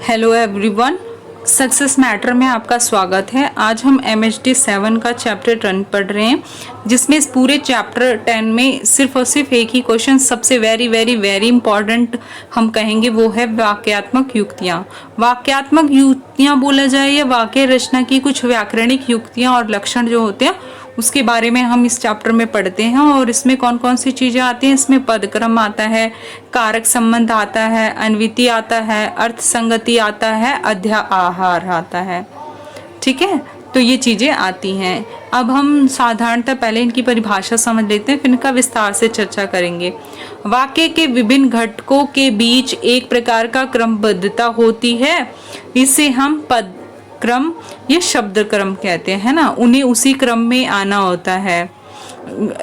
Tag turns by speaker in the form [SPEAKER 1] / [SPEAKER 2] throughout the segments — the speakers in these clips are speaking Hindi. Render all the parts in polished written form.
[SPEAKER 1] हेलो एवरीवन, सक्सेस मैटर में आपका स्वागत है। आज हम MHD 7 का चैप्टर 10 पढ़ रहे हैं, जिसमें इस पूरे चैप्टर 10 में सिर्फ और सिर्फ एक ही क्वेश्चन सबसे वेरी वेरी वेरी इंपॉर्टेंट हम कहेंगे, वो है वाक्यात्मक युक्तियाँ। वाक्यात्मक युक्तियाँ बोला जाए या वाक्य रचना की कुछ व्याकरणिक युक्तियाँ और लक्षण जो होते हैं उसके बारे में हम इस चैप्टर में पढ़ते हैं। और इसमें कौन कौन सी चीज़ें आती हैं, इसमें पदक्रम आता है, कारक संबंध आता है, अन्विति आता है, अर्थ संगति आता है, अध्याहार आता है। ठीक है, तो ये चीज़ें आती हैं। अब हम साधारणतः पहले इनकी परिभाषा समझ लेते हैं, फिर इनका विस्तार से चर्चा करेंगे। वाक्य के विभिन्न घटकों के बीच एक प्रकार का क्रमबद्धता होती है, इसे हम पद क्रम या शब्द क्रम कहते हैं ना। उन्हें उसी क्रम में आना होता है।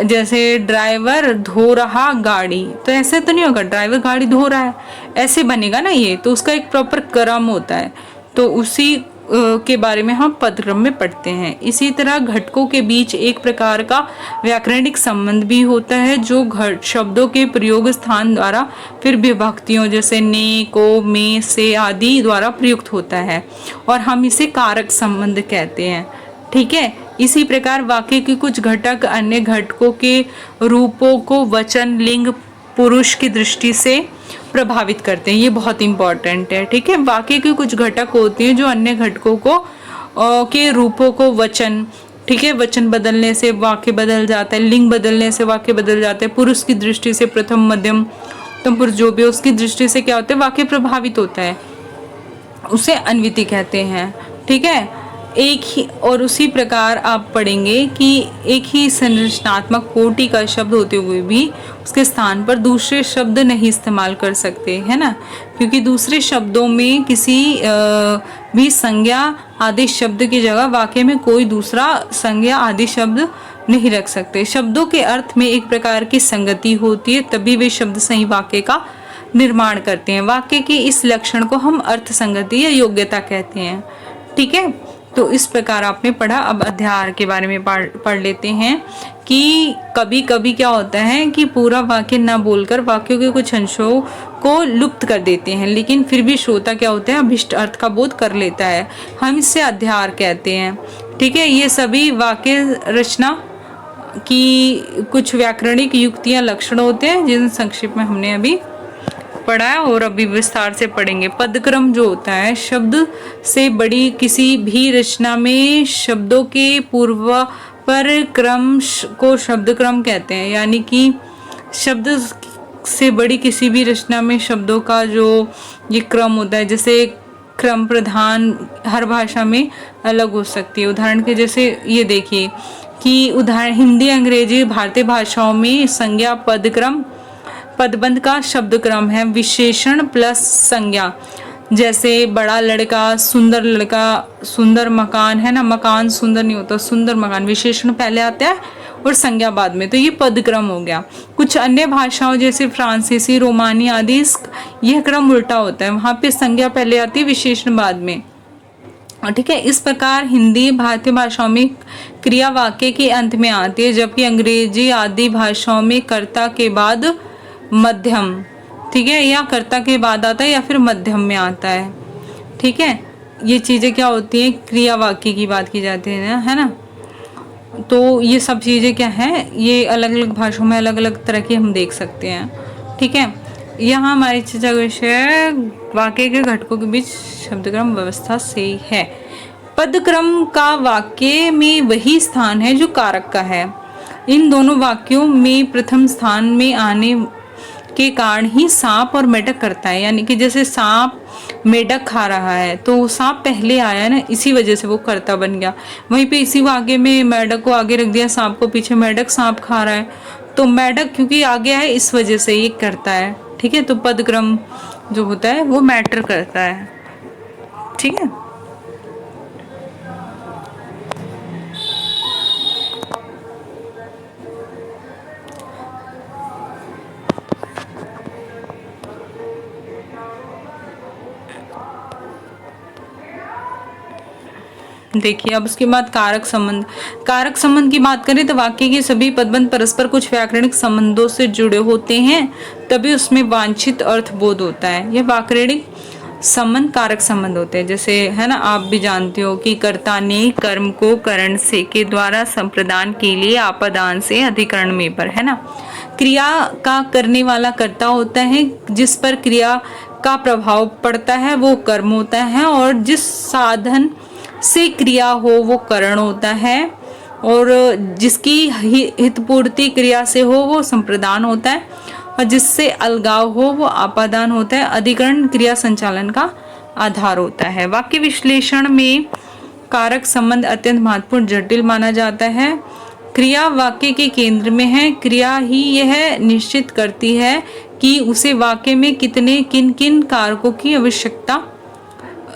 [SPEAKER 1] जैसे ड्राइवर धो रहा गाड़ी, तो ऐसे तो नहीं होगा ड्राइवर गाड़ी धो रहा है ऐसे बनेगा ना, ये तो उसका एक प्रॉपर क्रम होता है। तो उसी के बारे में हम पदक्रम में पढ़ते हैं। इसी तरह घटकों के बीच एक प्रकार का व्याकरणिक संबंध भी होता है, जो शब्दों के प्रयोग स्थान द्वारा फिर विभक्तियों जैसे ने, को, में, से आदि द्वारा प्रयुक्त होता है, और हम इसे कारक संबंध कहते हैं। ठीक है, इसी प्रकार वाक्य के कुछ घटक अन्य घटकों के रूपों को वचन, लिंग, पुरुष की दृष्टि से प्रभावित करते हैं। ये बहुत इंपॉर्टेंट है। ठीक है, वाक्य के कुछ घटक होते हैं जो अन्य घटकों को के रूपों को वचन, ठीक है, वचन बदलने से वाक्य बदल जाता है, लिंग बदलने से वाक्य बदल जाता है, पुरुष की दृष्टि से प्रथम मध्यम उत्तम पुरुष जो भी उसकी दृष्टि से क्या होता है वाक्य प्रभावित होता है, उसे अन्विति कहते हैं। ठीक है, एक ही और उसी प्रकार आप पढ़ेंगे कि एक ही संरचनात्मक कोटि का शब्द होते हुए भी उसके स्थान पर दूसरे शब्द नहीं इस्तेमाल कर सकते, है ना, क्योंकि दूसरे शब्दों में किसी भी संज्ञा आदि शब्द की जगह वाक्य में कोई दूसरा संज्ञा आदि शब्द नहीं रख सकते। शब्दों के अर्थ में एक प्रकार की संगति होती है, तभी वे शब्द सही वाक्य का निर्माण करते हैं। वाक्य के इस लक्षण को हम अर्थ संगति या योग्यता कहते हैं। ठीक है, तो इस प्रकार आपने पढ़ा। अब अध्याहार के बारे में पढ़ लेते हैं कि कभी कभी क्या होता है कि पूरा वाक्य ना बोलकर वाक्यों के कुछ अंशों को लुप्त कर देते हैं, लेकिन फिर भी श्रोता क्या होता है अभिष्ट अर्थ का बोध कर लेता है, हम इससे अध्याहार कहते हैं। ठीक है, ये सभी वाक्य रचना की कुछ व्याकरणिक युक्तियाँ लक्षण होते हैं, जिन संक्षिप्त में हमने अभी पढ़ा है और अभी विस्तार से पढ़ेंगे। पदक्रम जो होता है, शब्द से बड़ी किसी भी रचना में शब्दों के पूर्व पर क्रम को शब्द क्रम कहते हैं। यानी कि शब्द से बड़ी किसी भी रचना में शब्दों का जो ये क्रम होता है, जैसे क्रम प्रधान हर भाषा में अलग हो सकती है। उदाहरण के जैसे ये देखिए कि उदाहरण हिंदी, अंग्रेजी, भारतीय भाषाओं में संज्ञा पदक्रम पदबंध का शब्द क्रम है, विशेषण प्लस संज्ञा। जैसे बड़ा लड़का, सुंदर लड़का, सुंदर मकान, है ना, मकान सुंदर नहीं होता, सुंदर मकान, विशेषण पहले आता है और संज्ञा बाद में, तो ये पदक्रम हो गया। कुछ अन्य भाषाओं जैसे फ्रांसीसी, रोमानी आदि यह क्रम उल्टा होता है, वहाँ पे संज्ञा पहले आती है, विशेषण बाद में। ठीक है, इस प्रकार हिंदी, भारतीय भाषाओं में क्रिया वाक्य के अंत में आती है, जबकि अंग्रेजी आदि भाषाओं में कर्ता के बाद मध्यम, ठीक है, या कर्ता के बाद आता है या फिर मध्यम में आता है। ठीक है, ये चीज़ें क्या होती हैं, क्रिया वाक्य की बात की जाती है ना, है ना। तो ये सब चीज़ें क्या हैं, ये अलग अलग भाषाओं में अलग अलग तरह की हम देख सकते हैं। ठीक है, यहाँ हमारी चर्चा का विषय वाक्य के घटकों के बीच शब्दक्रम व्यवस्था से है। पदक्रम का वाक्य में वही स्थान है जो कारक का है। इन दोनों वाक्यों में प्रथम स्थान में आने के कारण ही सांप और मेढक करता है। यानी कि जैसे सांप मेढक खा रहा है, तो सांप पहले आया ना, इसी वजह से वो कर्ता बन गया। वहीं पे इसी वाक्य में मेढक को आगे रख दिया, सांप को पीछे, मेढक सांप खा रहा है, तो मेढक क्योंकि आगे है इस वजह से ये करता है। ठीक है, तो पदक्रम जो होता है वो मैटर करता है। ठीक है, देखिए अब उसके बाद कारक संबंध। कारक संबंध की बात करें तो वाक्य के सभी पदबंध परस्पर कुछ व्याकरणिक संबंधों से जुड़े होते हैं, तभी उसमें वांछित अर्थ बोध होता है। यह व्याकरणिक संबंध कारक संबंध होते हैं। जैसे है ना, आप भी जानते हो कि कर्ता ने कर्म को करण से के द्वारा संप्रदान के लिए आपादान से अधिकरण में पर, है ना। क्रिया का करने वाला कर्ता होता है, जिस पर क्रिया का प्रभाव पड़ता है वो कर्म होता है, और जिस साधन से क्रिया हो वो करण होता है, और जिसकी हितपूर्ति क्रिया से हो वो संप्रदान होता है, और जिससे अलगाव हो वो आपादान होता है। अधिकरण क्रिया संचालन का आधार होता है। वाक्य विश्लेषण में कारक संबंध अत्यंत महत्वपूर्ण जटिल माना जाता है। क्रिया वाक्य के केंद्र में है। क्रिया ही यह निश्चित करती है कि उसे वाक्य में कितने किन किन कारकों की आवश्यकता,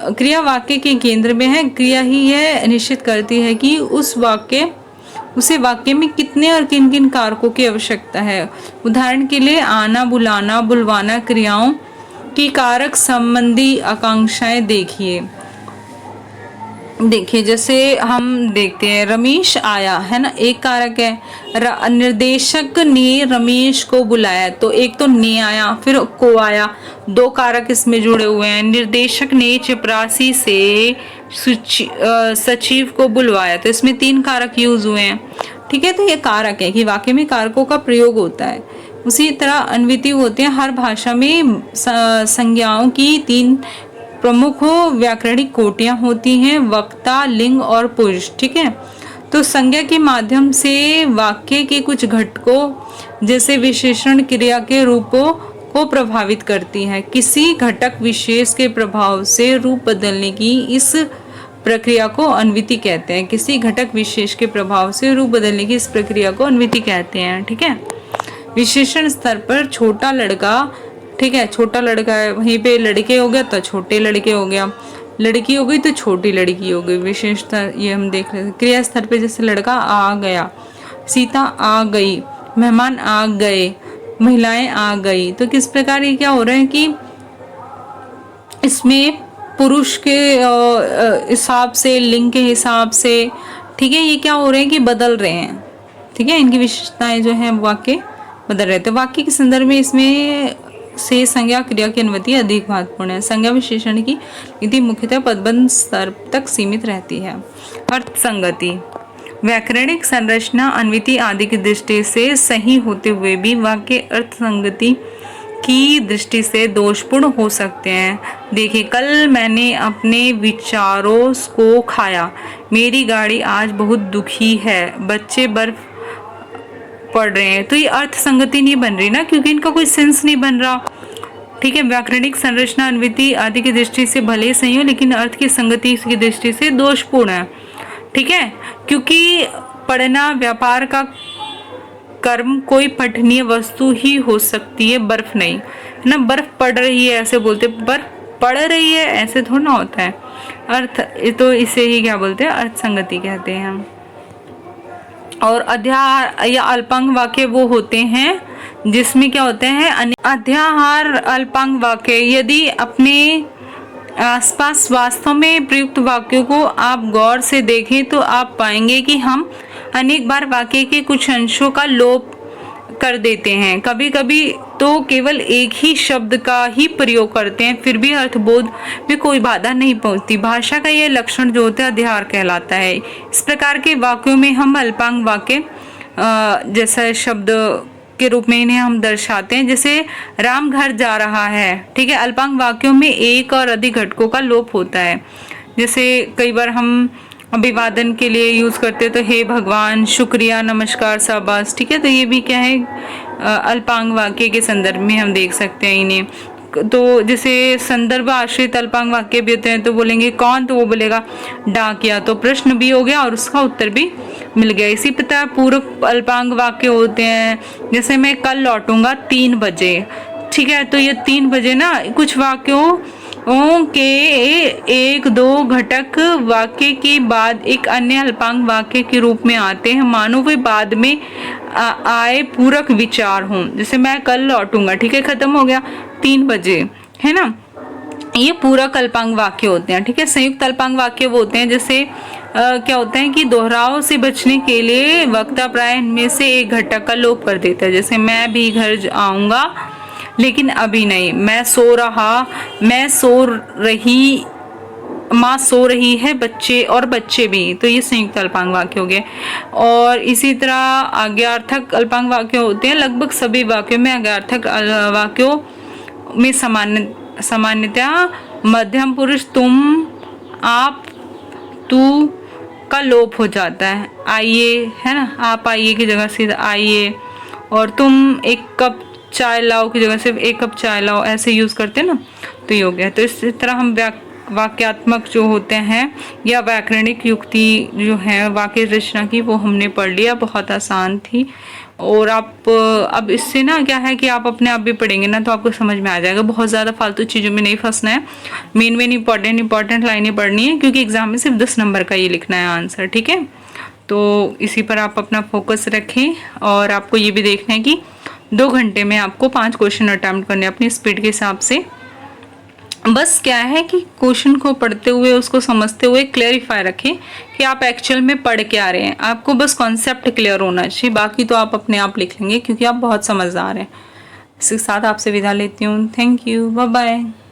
[SPEAKER 1] क्रिया वाक्य के केंद्र में है। क्रिया ही यह निश्चित करती है कि उसे वाक्य में कितने और किन किन कारकों की आवश्यकता है। उदाहरण के लिए आना, बुलाना, बुलवाना क्रियाओं की कारक संबंधी आकांक्षाएं देखिए। जैसे हम देखते हैं रमेश आया, है ना, एक कारक है। निर्देशक ने रमेश को बुलाया, तो एक तो ने आया, फिर को आया, दो कारक इसमें जुड़े हुए हैं। निर्देशक ने चपरासी से सचिव को बुलवाया, तो इसमें तीन कारक यूज हुए हैं। ठीक है, तो ये कारक है कि वाक्य में कारकों का प्रयोग होता है। उसी तरह अन्विति होते हैं। हर भाषा में संज्ञाओं की तीन प्रमुख व्याकरणिक कोटियां होती हैं, वक्ता, लिंग और पुरुष। ठीक है, तो संज्ञा के माध्यम से वाक्य के कुछ घटकों जैसे विशेषण क्रिया के रूपों को प्रभावित करती है। किसी घटक विशेष के प्रभाव से रूप बदलने की इस प्रक्रिया को अन्विति कहते हैं। किसी घटक विशेष के प्रभाव से रूप बदलने की इस प्रक्रिया को अन्विति कहते हैं। ठीक है, विशेषण स्तर पर छोटा लड़का, ठीक है, छोटा लड़का है, वहीं पे लड़के हो गया तो छोटे लड़के हो गया, लड़की हो गई तो छोटी लड़की हो गई। विशेषता ये हम देख रहे हैं। क्रिया स्तर पे जैसे लड़का आ गया, सीता आ गई, मेहमान आ गए, महिलाएं आ गई। तो किस प्रकार ये क्या हो रहा है कि इसमें पुरुष के हिसाब से, लिंग के हिसाब से, ठीक है, ये क्या हो रहे हैं कि बदल रहे हैं। ठीक है, इनकी विशेषताएं जो है वाक्य बदल रहे थे। वाक्य के संदर्भ में इसमें से संज्ञा क्रिया की अनुमति अधिक महत्वपूर्ण है। संज्ञा विशेषण की नीति मुख्यतः पदबंध स्तर तक सीमित रहती है। अर्थ संगति, व्याकरणिक संरचना, अन्विति आदि की दृष्टि से सही होते हुए भी वाक्य अर्थ संगति की दृष्टि से दोषपूर्ण हो सकते हैं। देखिए, कल मैंने अपने विचारों को खाया, मेरी गाड़ी आज बहुत दुखी है, बच्चे बर्फ पढ़ रहे हैं। तो ये अर्थ संगति नहीं बन रही ना, क्योंकि इनका कोई सेंस नहीं बन रहा। ठीक है, व्याकरणिक संरचना अन्विति आदि की दृष्टि से भले सही हो, लेकिन अर्थ की संगति की दृष्टि से दोषपूर्ण है। ठीक है, क्योंकि पढ़ना व्यापार का कर्म कोई पठनीय वस्तु ही हो सकती है, बर्फ नहीं, है ना। बर्फ पड़ रही है ऐसे बोलते, बर्फ पड़ रही है ऐसे थोड़ा ना होता है। अर्थ तो इसे ही क्या बोलते हैं, अर्थ संगति कहते हैं हम। और अध्याहार या अल्पांग वाक्य वो होते हैं जिसमें क्या होते हैं, अध्याहार अल्पांग वाक्य। यदि अपने आसपास वास्तव में प्रयुक्त वाक्यों को आप गौर से देखें तो आप पाएंगे कि हम अनेक बार वाक्य के कुछ अंशों का लोप कर देते हैं। कभी कभी तो केवल एक ही शब्द का ही प्रयोग करते हैं, फिर भी अर्थबोध में कोई बाधा नहीं पहुंचती। भाषा का यह लक्षण जो होता है अध्याहार कहलाता है। इस प्रकार के वाक्यों में हम अल्पांग वाक्य जैसा शब्द के रूप में इन्हें हम दर्शाते हैं। जैसे राम घर जा रहा है, ठीक है, अल्पांग वाक्यों में एक और अधिक घटकों का लोप होता है। जैसे कई बार हम अभिवादन के लिए यूज करते हैं तो हे भगवान, शुक्रिया, नमस्कार, शाबाश। ठीक है, तो ये भी क्या है, अल्पांग वाक्य के संदर्भ में हम देख सकते हैं इन्हें। तो जैसे संदर्भ आश्रित अल्पांग वाक्य भी होते हैं, तो बोलेंगे कौन, तो वो बोलेगा डाकिया, तो प्रश्न भी हो गया और उसका उत्तर भी मिल गया। इसी प्रकार पूरक अल्पांग वाक्य होते हैं। जैसे मैं कल लौटूंगा 3 बजे, ठीक है, तो ये 3 बजे ना कुछ वाक्यों के एक दो घटक वाक्य के बाद एक अन्य अल्पांग वाक्य के रूप में आते हैं, मानो वे बाद में आए पूरक विचार हों। जैसे मैं कल लौटूंगा, ठीक है, खत्म हो गया 3 बजे, है ना। ये पूरक अल्पांग वाक्य होते हैं। ठीक है, संयुक्त अल्पांग वाक्य वो होते हैं जैसे क्या होता है कि दोहराव से बचने के लिए वक्ता प्राय इनमें से एक घटक का लोप कर देता है। जैसे मैं भी घर आऊंगा, लेकिन अभी नहीं। मैं सो रहा, मैं सो रही, माँ सो रही है, बच्चे और बच्चे भी। तो ये संयुक्त अल्पांग वाक्य हो गए। और इसी तरह आज्ञार्थक अल्पांग वाक्य होते हैं। लगभग सभी वाक्यों में आज्ञार्थक वाक्यों में सामान्यतया मध्यम पुरुष तुम, आप, तू का लोप हो जाता है। आइए, है ना, आप आइए की जगह सीधा आइए, और तुम एक कप चाय लाओ की जगह सिर्फ एक कप चाय लाओ, ऐसे यूज करते हैं ना। तो ये हो गया। तो इस तरह हम वाक्यात्मक जो होते हैं या व्याकरणिक युक्ति जो है वाक्य रचना की, वो हमने पढ़ लिया। बहुत आसान थी। और आप अब इससे ना क्या है कि आप अपने आप भी पढ़ेंगे ना तो आपको समझ में आ जाएगा। बहुत ज़्यादा फालतू चीज़ों में नहीं फंसना है। मेन इंपॉर्टेंट लाइनें पढ़नी है, क्योंकि एग्जाम में सिर्फ 10 नंबर का ये लिखना है आंसर, ठीक है। तो इसी पर आप अपना फोकस रखें। और आपको ये भी देखना है कि 2 घंटे में आपको 5 क्वेश्चन अटेम्प्ट करने अपनी स्पीड के हिसाब से। बस क्या है कि क्वेश्चन को पढ़ते हुए, उसको समझते हुए क्लेरिफाई रखें कि आप एक्चुअल में पढ़ क्या रहे हैं। आपको बस कॉन्सेप्ट क्लियर होना चाहिए, बाकी तो आप अपने आप लिख लेंगे, क्योंकि आप बहुत समझदार हैं। इसके साथ आपसे विदा लेती हूँ। Thank you, bye bye.